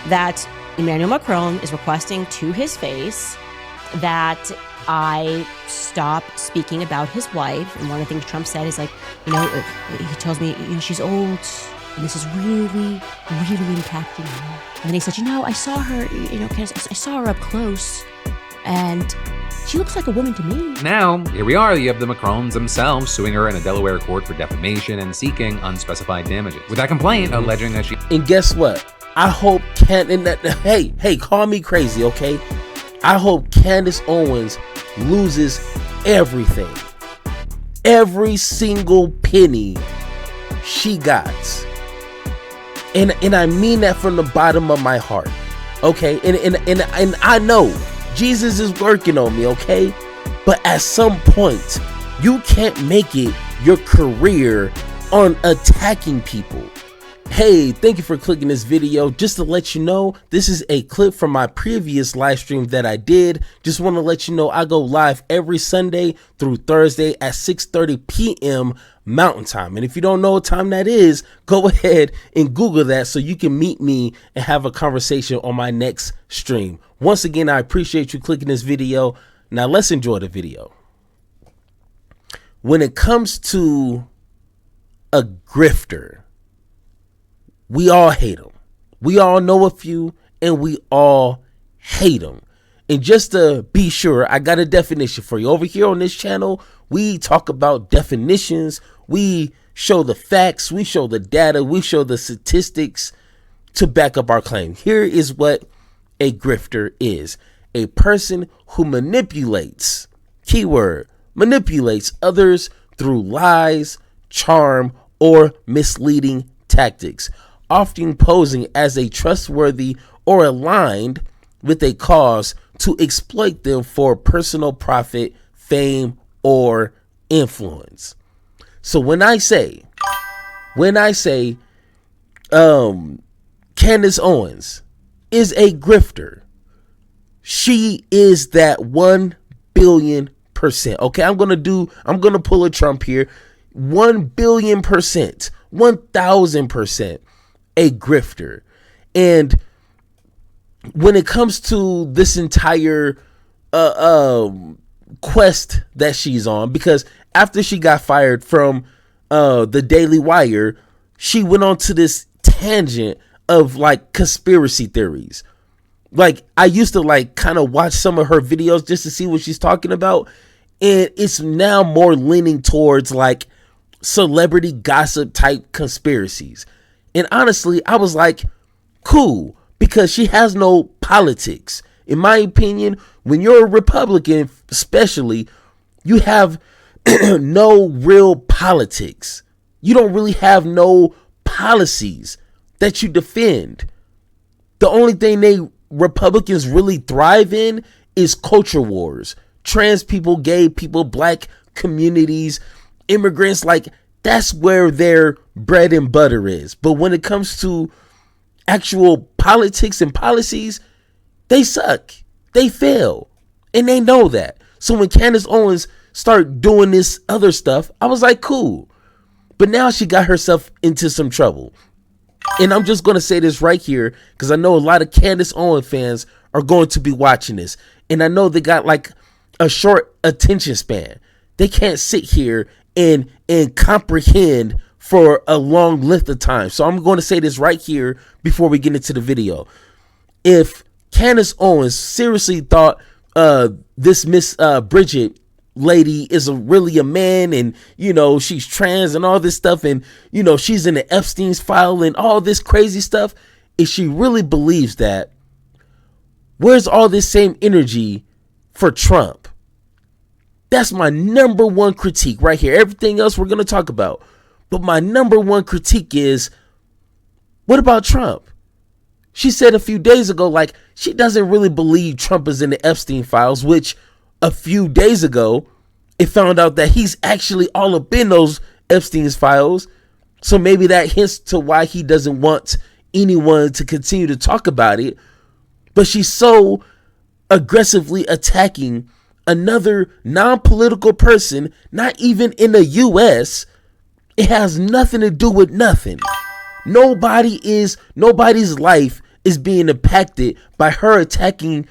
that Emmanuel Macron is requesting to his face that I stop speaking about his wife. And one of the things Trump said is like, he tells me, she's old and this is really, really impacting me. And then he said, I saw her, Candace, I saw her up close and she looks like a woman to me. Now, here we are. You have the Macrons themselves suing her in a Delaware court for defamation and seeking unspecified damages. With that complaint alleging that she... And guess what? I hope hey, call me crazy, okay? I hope Candace Owens loses everything. Every single penny she got. And I mean that from the bottom of my heart. Okay? And I know Jesus is working on me, okay? But at some point, you can't make it your career on attacking people. Hey, thank you for clicking this video. Just to let you know, this is a clip from my previous live stream that I did. Just want to let you know I go live every Sunday through Thursday at 6:30 p.m. Mountain Time. And if you don't know what time that is, go ahead and Google that so you can meet me and have a conversation on my next stream. Once again, I appreciate you clicking this video. Now let's enjoy the video. When it comes to a grifter, we all hate them. We all know a few and we all hate them. And just to be sure, I got a definition for you. Over here on this channel, we talk about definitions. We show the facts. We show the data. We show the statistics to back up our claim. Here is what a grifter is. A person who manipulates, keyword, manipulates others through lies, charm, or misleading tactics, often posing as a trustworthy or aligned with a cause to exploit them for personal profit, fame, or influence. So when I say Candace Owens is a grifter, she is that 1 billion%. Okay, I'm gonna pull a Trump here. 1 billion%, 1,000% a grifter. And when it comes to this entire quest that she's on, because after she got fired from the Daily Wire, she went on to this tangent of like conspiracy theories. Like I used to like kind of watch some of her videos just to see what she's talking about, and it's now more leaning towards like celebrity gossip type conspiracies. And honestly, I was like, cool, because she has no politics. In my opinion, when you're a Republican, especially, you have no real politics. You don't really have no policies that you defend. The only thing Republicans really thrive in is culture wars. Trans people, gay people, black communities, immigrants, like that's where their bread and butter is. But when it comes to actual politics and policies, they suck. They fail. And they know that. So when Candace Owens started doing this other stuff, I was like, cool. But now she got herself into some trouble. And I'm just going to say this right here, because I know a lot of Candace Owens fans are going to be watching this. And I know they got like a short attention span. They can't sit here and comprehend for a long length of time. So I'm going to say this right here before we get into the video. If Candace Owens seriously thought this Miss Bridget lady is really a man, and she's trans and all this stuff, and she's in the Epstein's file and all this crazy stuff, if she really believes that, where's all this same energy for Trump? That's my number one critique right here. Everything else we're going to talk about. But my number one critique is, what about Trump? She said a few days ago, like, she doesn't really believe Trump is in the Epstein files, which a few days ago, it found out that he's actually all up in those Epstein's files. So maybe that hints to why he doesn't want anyone to continue to talk about it. But she's so aggressively attacking another non-political person, not even in the U.S. It has nothing to do with nothing. Nobody's life is being impacted by her attacking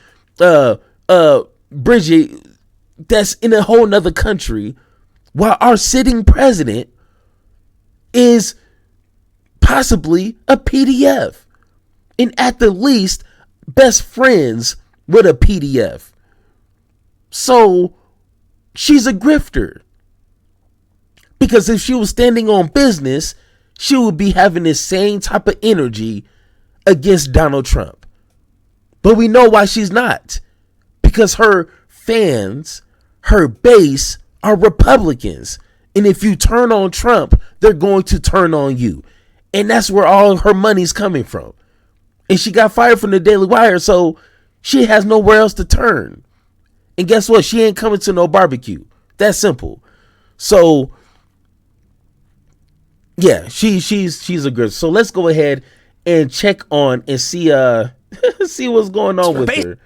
Bridget that's in a whole nother country, while our sitting president is possibly a PDF and at the least best friends with a PDF. So she's a grifter, because if she was standing on business, she would be having this same type of energy against Donald Trump. But we know why she's not, because her fans, her base, are Republicans. And if you turn on Trump, they're going to turn on you. And that's where all her money's coming from. And she got fired from the Daily Wire, so she has nowhere else to turn. And guess what? She ain't coming to no barbecue. That's simple. So yeah, she's a good. So let's go ahead and check on and see see what's going on with her.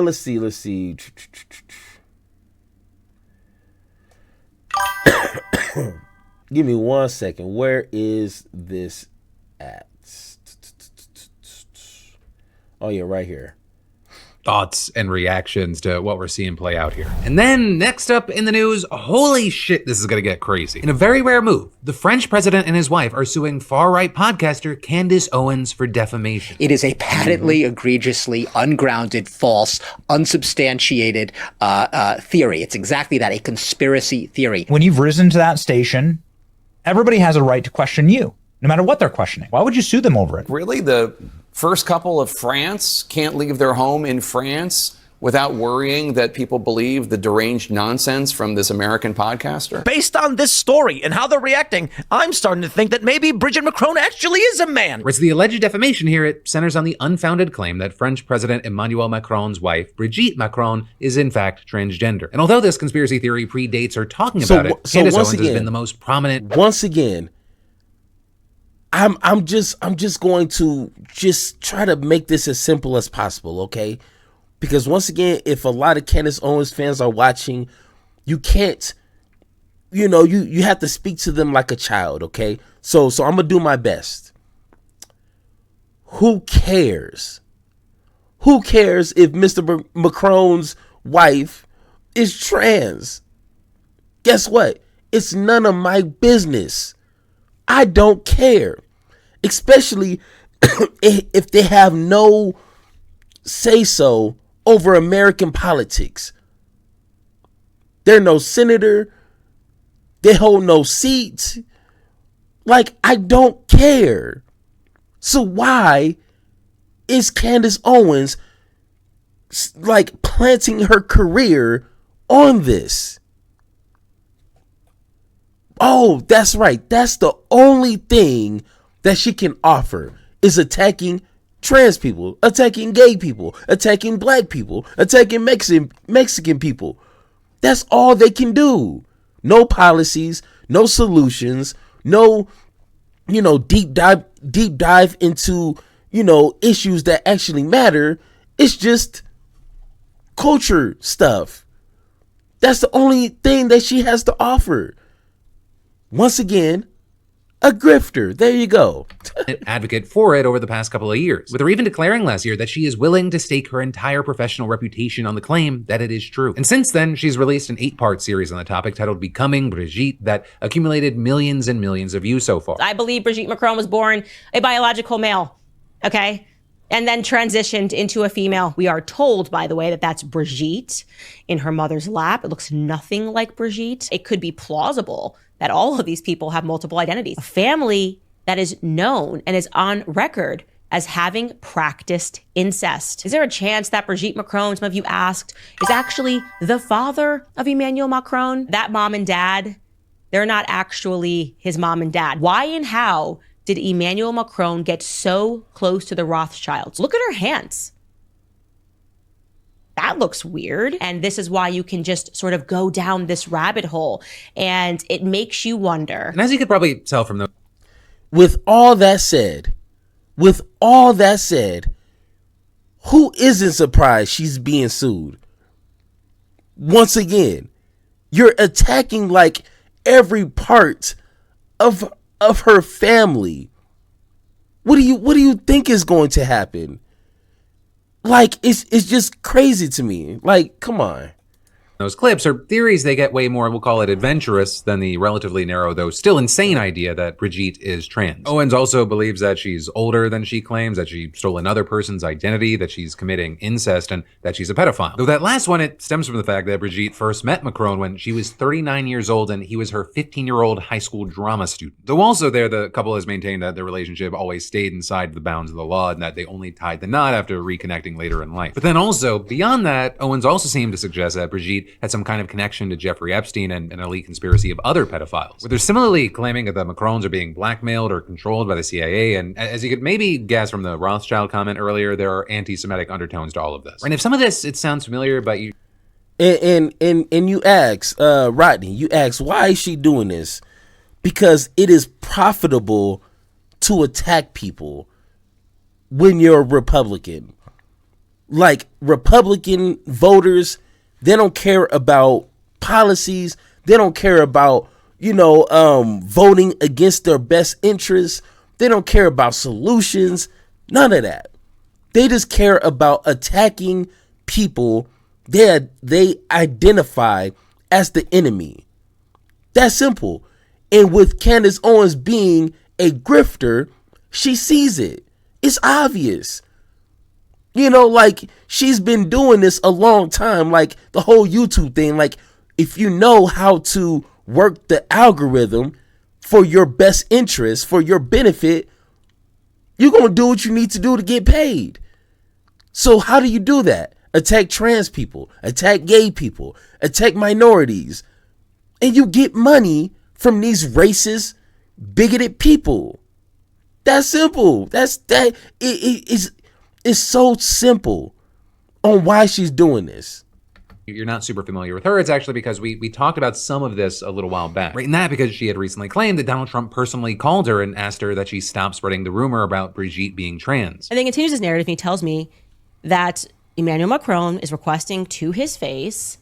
Let's see. Give me 1 second. Where is this at? Oh yeah, right here. Thoughts and reactions to what we're seeing play out here. And then next up in the news, holy shit, this is gonna get crazy. In a very rare move, the French president and his wife are suing far-right podcaster Candace Owens for defamation. It is a patently, egregiously ungrounded, false, unsubstantiated theory. It's exactly that, a conspiracy theory. When you've risen to that station, everybody has a right to question you, no matter what they're questioning. Why would you sue them over it? Really? The first couple of France can't leave their home in France without worrying that people believe the deranged nonsense from this American podcaster? Based on this story and how they're reacting, I'm starting to think that maybe Bridget Macron actually is a man. Whereas the alleged defamation here, it centers on the unfounded claim that French President Emmanuel Macron's wife, Brigitte Macron, is in fact transgender. And although this conspiracy theory predates her talking about it, Candace Owens has been the most prominent. Once again, I'm just going to just try to make this as simple as possible, okay? Because once again, if a lot of Candace Owens fans are watching, you can't, you have to speak to them like a child, okay? So I'm gonna do my best. Who cares? Who cares if Mr. Macron's wife is trans? Guess what? It's none of my business. I don't care, especially if they have no say-so over American politics. They're no senator. They hold no seats. Like, I don't care. So why is Candace Owens like planting her career on this? Oh, that's right. That's the only thing that she can offer, is attacking trans people, attacking gay people, attacking black people, attacking Mexican people. That's all they can do. No policies, no solutions, no, deep dive into, issues that actually matter. It's just culture stuff. That's the only thing that she has to offer. Once again, a grifter. There you go. Advocate for it over the past couple of years, with her even declaring last year that she is willing to stake her entire professional reputation on the claim that it is true. And since then, she's released an 8-part series on the topic titled Becoming Brigitte that accumulated millions and millions of views so far. I believe Brigitte Macron was born a biological male, okay? And then transitioned into a female. We are told, by the way, that that's Brigitte in her mother's lap. It looks nothing like Brigitte. It could be plausible that all of these people have multiple identities. A family that is known and is on record as having practiced incest. Is there a chance that Brigitte Macron, some of you asked, is actually the father of Emmanuel Macron? That mom and dad, they're not actually his mom and dad. Why and how did Emmanuel Macron get so close to the Rothschilds? Look at her hands. That looks weird. And this is why you can just sort of go down this rabbit hole, and it makes you wonder. And as you could probably tell from the... With all that said, who isn't surprised she's being sued? Once again, you're attacking like every part of her family. What do you think is going to happen? Like, it's just crazy to me. Like, come on. Those clips are theories. They get way more, we'll call it adventurous, than the relatively narrow, though still insane idea that Brigitte is trans. Owens also believes that she's older than she claims, that she stole another person's identity, that she's committing incest, and that she's a pedophile. Though that last one, it stems from the fact that Brigitte first met Macron when she was 39 years old and he was her 15-year-old high school drama student. Though also there, the couple has maintained that their relationship always stayed inside the bounds of the law and that they only tied the knot after reconnecting later in life. But then also, beyond that, Owens also seemed to suggest that Brigitte had some kind of connection to Jeffrey Epstein and an elite conspiracy of other pedophiles, where they're similarly claiming that the Macrons are being blackmailed or controlled by the CIA. And as you could maybe guess from the Rothschild comment earlier, there are anti-Semitic undertones to all of this. And if some of this, it sounds familiar, but you... And you ask, Rodney, you ask, why is she doing this? Because it is profitable to attack people when you're a Republican. Like, Republican voters, they don't care about policies. They don't care about, voting against their best interests. They don't care about solutions. None of that. They just care about attacking people they identify as the enemy. That's simple. And with Candace Owens being a grifter, she sees it. It's obvious. Like, she's been doing this a long time, like the whole YouTube thing. Like, if you know how to work the algorithm for your best interest, for your benefit, you're going to do what you need to do to get paid. So how do you do that? Attack trans people, attack gay people, attack minorities, and you get money from these racist, bigoted people. That's simple. It's so simple on why she's doing this. You're not super familiar with her. It's actually because we talked about some of this a little while back. Right, and that because she had recently claimed that Donald Trump personally called her and asked her that she stop spreading the rumor about Brigitte being trans. And then continues his narrative and he tells me that Emmanuel Macron is requesting to his face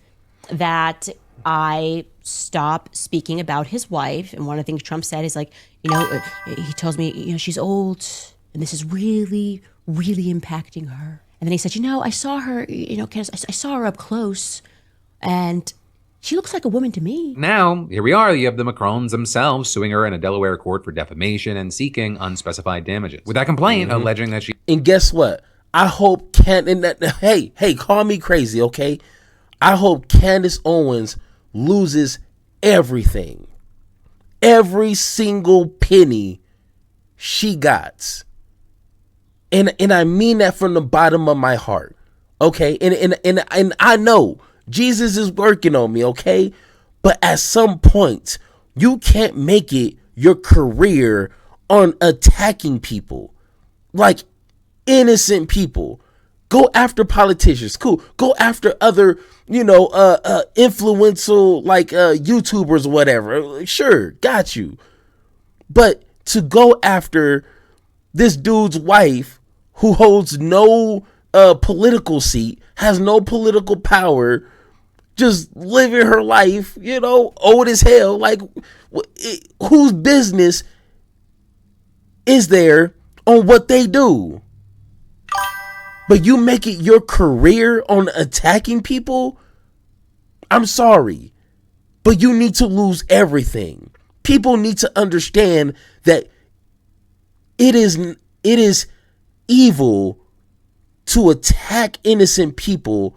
that I stop speaking about his wife. And one of the things Trump said is like, he tells me, she's old and this is really, really impacting her. And then he said, I saw her, Candace, I saw her up close and she looks like a woman to me. Now, here we are. You have the Macrons themselves suing her in a Delaware court for defamation and seeking unspecified damages. With that complaint alleging that she... And guess what? I hope hey, call me crazy, okay? I hope Candace Owens loses everything. Every single penny she got. And I mean that from the bottom of my heart. Okay? And I know Jesus is working on me, okay? But at some point, you can't make it your career on attacking people. Like innocent people. Go after politicians. Cool. Go after other, influential like YouTubers or whatever. Sure, got you. But to go after this dude's wife who holds no political seat, has no political power, just living her life, old as hell. Like, whose business is there on what they do? But you make it your career on attacking people? I'm sorry, but you need to lose everything. People need to understand that it is evil to attack innocent people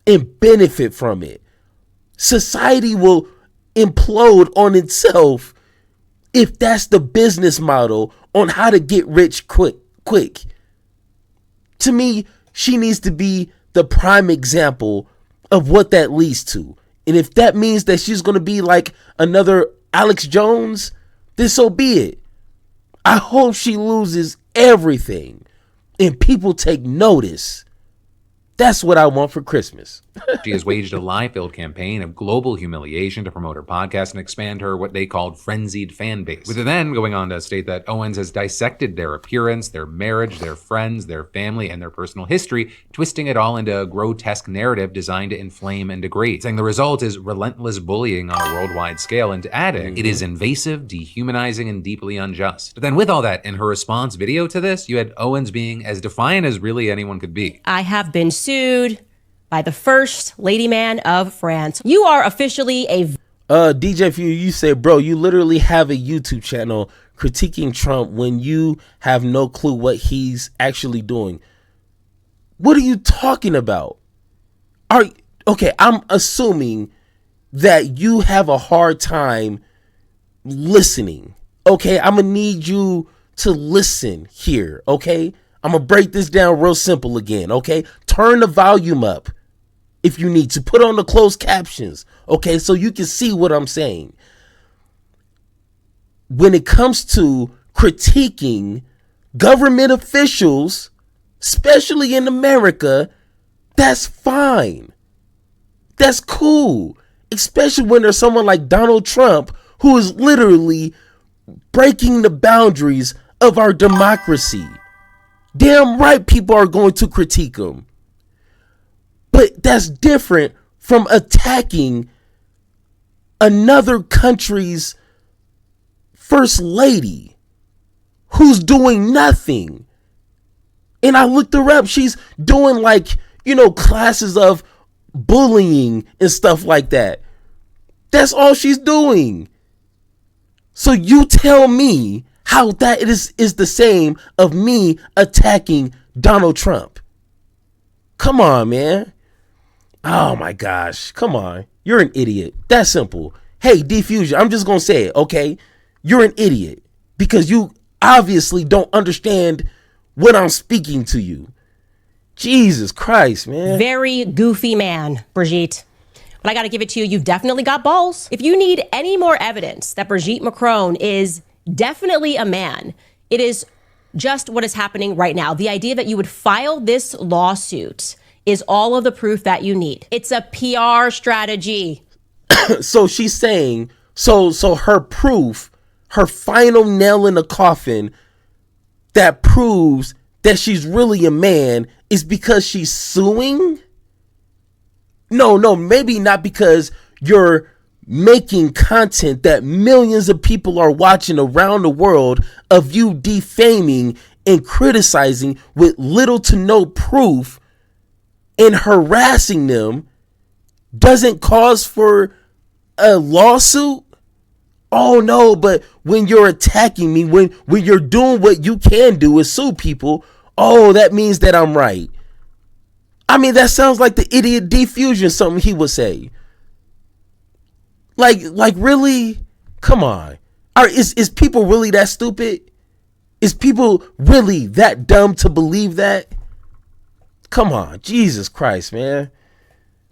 and benefit from it. Society will implode on itself if that's the business model on how to get rich quick. To me, she needs to be the prime example of what that leads to. And if that means that she's going to be like another Alex Jones, then so be it. I hope she loses everything and people take notice. That's what I want for Christmas. She has waged a lie-filled campaign of global humiliation to promote her podcast and expand her what they called frenzied fan base. With her then going on to state that Owens has dissected their appearance, their marriage, their friends, their family, and their personal history, twisting it all into a grotesque narrative designed to inflame and degrade, saying the result is relentless bullying on a worldwide scale, and adding, it is invasive, dehumanizing, and deeply unjust. But then with all that, in her response video to this, you had Owens being as defiant as really anyone could be. I have been sued by the first lady man of France. You are officially a DJ Few, you said, bro, you literally have a YouTube channel critiquing Trump when you have no clue what he's actually doing. What are you talking about? Okay, I'm assuming that you have a hard time listening. Okay, I'm gonna need you to listen here. Okay, I'm gonna break this down real simple again. Okay, turn the volume up if you need to, put on the closed captions, okay, so you can see what I'm saying. When it comes to critiquing government officials, especially in America, that's fine. That's cool. Especially when there's someone like Donald Trump who is literally breaking the boundaries of our democracy. Damn right people are going to critique him. But that's different from attacking another country's first lady who's doing nothing. And I looked her up. She's doing classes of bullying and stuff like that. That's all she's doing. So you tell me how that is the same of me attacking Donald Trump. Come on, man. Oh my gosh, come on. You're an idiot. That's simple. Hey, Diffusion, I'm just going to say it, okay? You're an idiot because you obviously don't understand what I'm speaking to you. Jesus Christ, man. very goofy man, Brigitte. But I got to give it to you. You've definitely got balls. If you need any more evidence that Brigitte Macron is definitely a man, it is just what is happening right now. The idea that you would file this lawsuit is all of the proof that you need. It's a PR strategy. So she's saying, so her proof, her final nail in the coffin that proves that she's really a man is because she's suing? No, maybe not, because you're making content that millions of people are watching around the world of you defaming and criticizing with little to no proof and harassing them doesn't cause for a lawsuit? Oh no, but when you're attacking me, when you're doing what you can do is sue people, oh, that means that I'm right. I mean, that sounds like the idiot Diffusion, something he would say. Like really? Come on. Is people really that stupid? Is people really that dumb to believe that? Come on, Jesus Christ, man.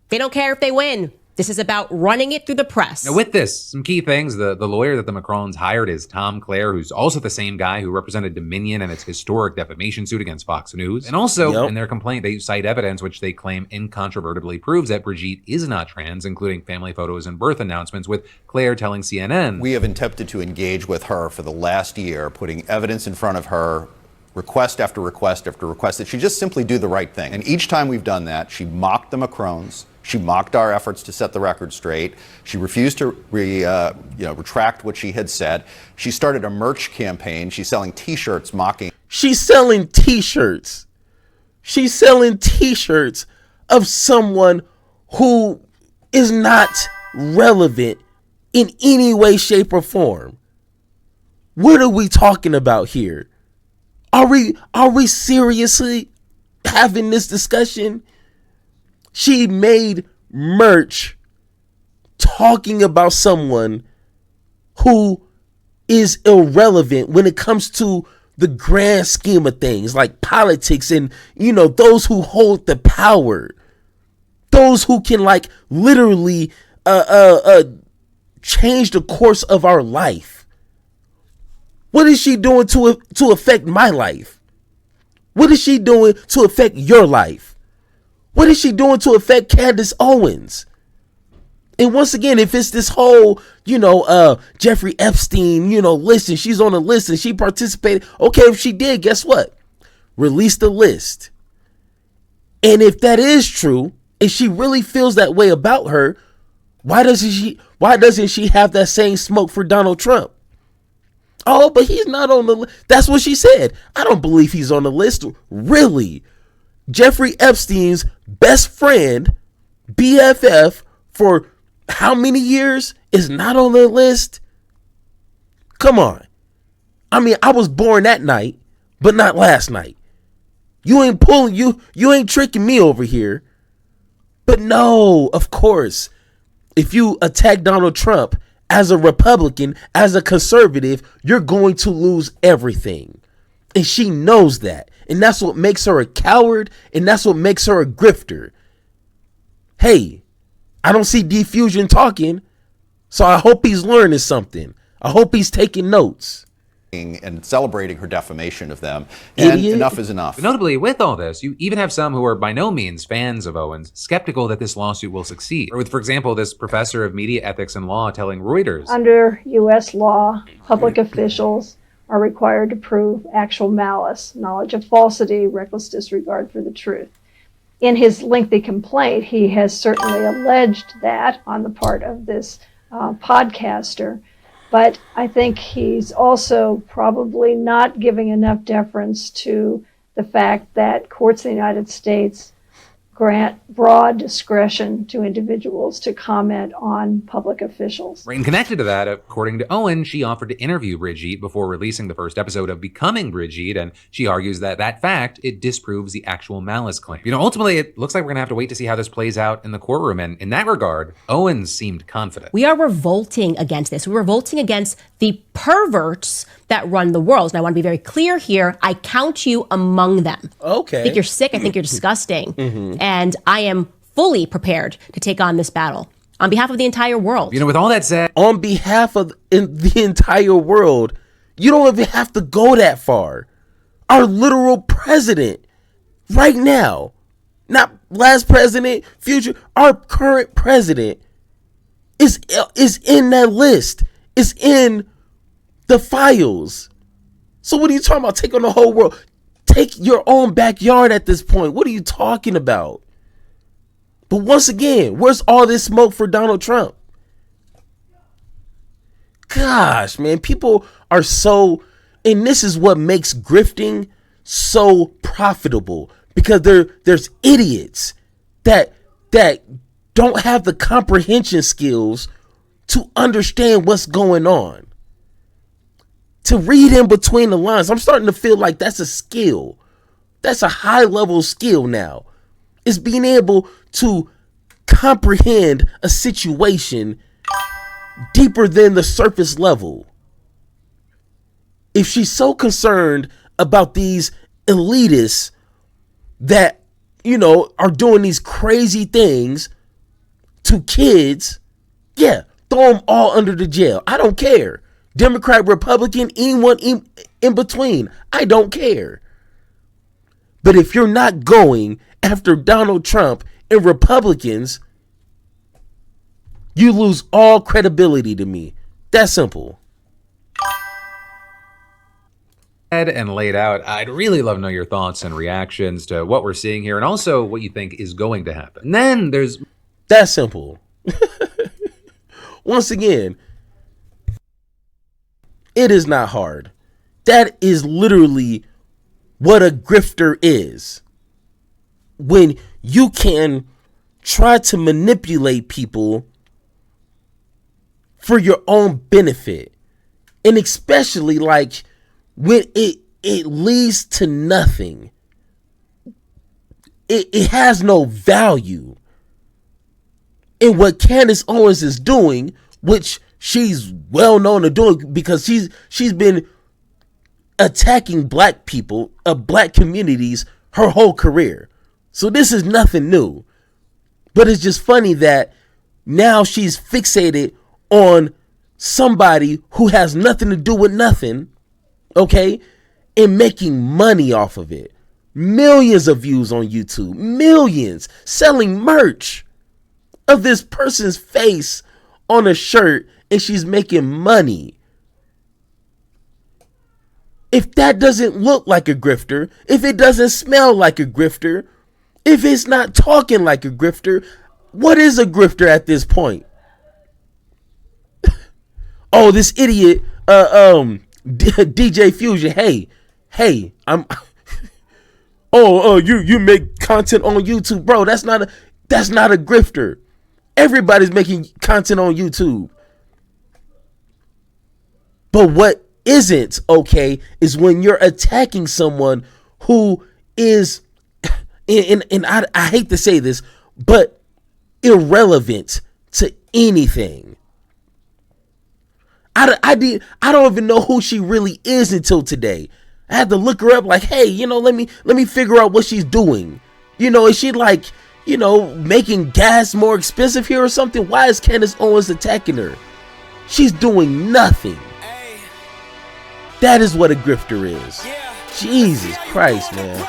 They don't care if they win. This is about running it through the press. Now with this, some key things, the lawyer that the Macrons hired is Tom Clare, who's also the same guy who represented Dominion in its historic defamation suit against Fox News. And also, in their complaint, they cite evidence which they claim incontrovertibly proves that Brigitte is not trans, including family photos and birth announcements, with Clare telling CNN, "We have attempted to engage with her for the last year, putting evidence in front of her, request after request after request, that she just simply do the right thing. And each time we've done that, she mocked the Macrons. She mocked our efforts to set the record straight. She refused to retract what she had said. She started a merch campaign. She's selling T-shirts mocking. She's selling T-shirts. She's selling T-shirts of someone who is not relevant in any way, shape, or form. What are we talking about here? Are we seriously having this discussion? She made merch talking about someone who is irrelevant when it comes to the grand scheme of things, like politics and, those who hold the power, those who can literally change the course of our life. What is she doing to affect my life? What is she doing to affect your life? What is she doing to affect Candace Owens? And once again, if it's this whole, Jeffrey Epstein, list, and she's on the list and she participated. Okay, if she did, guess what? Release the list. And if that is true, if she really feels that way about her, why doesn't she have that same smoke for Donald Trump? Oh, but he's not on the list. That's what she said. I don't believe he's on the list. Really? Jeffrey Epstein's best friend, BFF, for how many years is not on the list? Come on. I mean, I was born that night, but not last night. You ain't tricking me over here. But no, of course, if you attack Donald Trump as a Republican, as a conservative, you're going to lose everything. And she knows that. And that's what makes her a coward. And that's what makes her a grifter. Hey, I don't see D-Fusion talking. So I hope he's learning something. I hope he's taking notes. And celebrating her defamation of them. And Idiot. enough is enough. But notably, with all this, you even have some who are by no means fans of Owens skeptical that this lawsuit will succeed. Or with, for example, this professor of media ethics and law telling Reuters, under U.S. law, public officials are required to prove actual malice, knowledge of falsity, reckless disregard for the truth. In his lengthy complaint, he has certainly alleged that on the part of this podcaster. But I think he's also probably not giving enough deference to the fact that courts in the United States grant broad discretion to individuals to comment on public officials. Right, and connected to that, according to Owen, she offered to interview Brigitte before releasing the first episode of Becoming Brigitte, and she argues that fact, it disproves the actual malice claim. Ultimately, it looks like we're gonna have to wait to see how this plays out in the courtroom, and in that regard, Owens seemed confident. We are revolting against this. We're revolting against the perverts that run the world. And I want to be very clear here. I count you among them. Okay. I think you're sick. I think you're disgusting. And I am fully prepared to take on this battle on behalf of the entire world. With all that said, On behalf of the entire world, you don't even have to go that far. Our literal president right now, not last president, future, our current president is in that list. Is in the files. So what are you talking about? Take on the whole world. Take your own backyard at this point. What are you talking about? But once again, where's all this smoke for Donald Trump? Gosh, man, people are so, and this is what makes grifting so profitable, because there's idiots that don't have the comprehension skills to understand what's going on, to read in between the lines. I'm starting to feel like that's a skill. That's a high level skill now. Is being able to comprehend a situation deeper than the surface level. If she's so concerned about these elitists that, are doing these crazy things to kids, yeah, throw them all under the jail. I don't care. Democrat, Republican, anyone in between. I don't care. But if you're not going after Donald Trump and Republicans, you lose all credibility to me. That's simple. And laid out, I'd really love to know your thoughts and reactions to what we're seeing here, and also what you think is going to happen. And then there's... That's simple. Once again, it is not hard. That is literally what a grifter is. When you can try to manipulate people for your own benefit. And especially like when it leads to nothing. It has no value. And what Candace Owens is doing, which she's well known to doing, because she's been attacking black people, black communities, her whole career. So this is nothing new. But it's just funny that now she's fixated on somebody who has nothing to do with nothing, okay, and making money off of it. Millions of views on YouTube. Millions. Selling merch of this person's face on a shirt, and she's making money. If that doesn't look like a grifter, if it doesn't smell like a grifter, if it's not talking like a grifter, what is a grifter at this point? Oh, this idiot, DJ Fusion. Hey, I'm. You make content on YouTube, bro. That's not a grifter. Everybody's making content on YouTube. But what isn't okay is when you're attacking someone who is, and I hate to say this, but irrelevant to anything. I don't even know who she really is until today. I had to look her up, like, hey, let me figure out what she's doing. Is she like, making gas more expensive here or something? Why is Candace Owens attacking her? She's doing nothing. That is what a grifter is. Jesus Christ, man.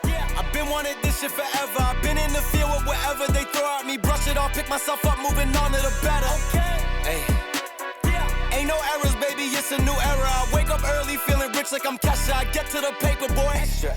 I've been wanting this shit forever. I've been in the field with whatever they throw at me. Brush it off, pick myself up, moving on to the better. Ain't no errors, baby, it's a new era. I wake up early, feeling rich like I'm Kesha. I get to the paper, boy. Extra.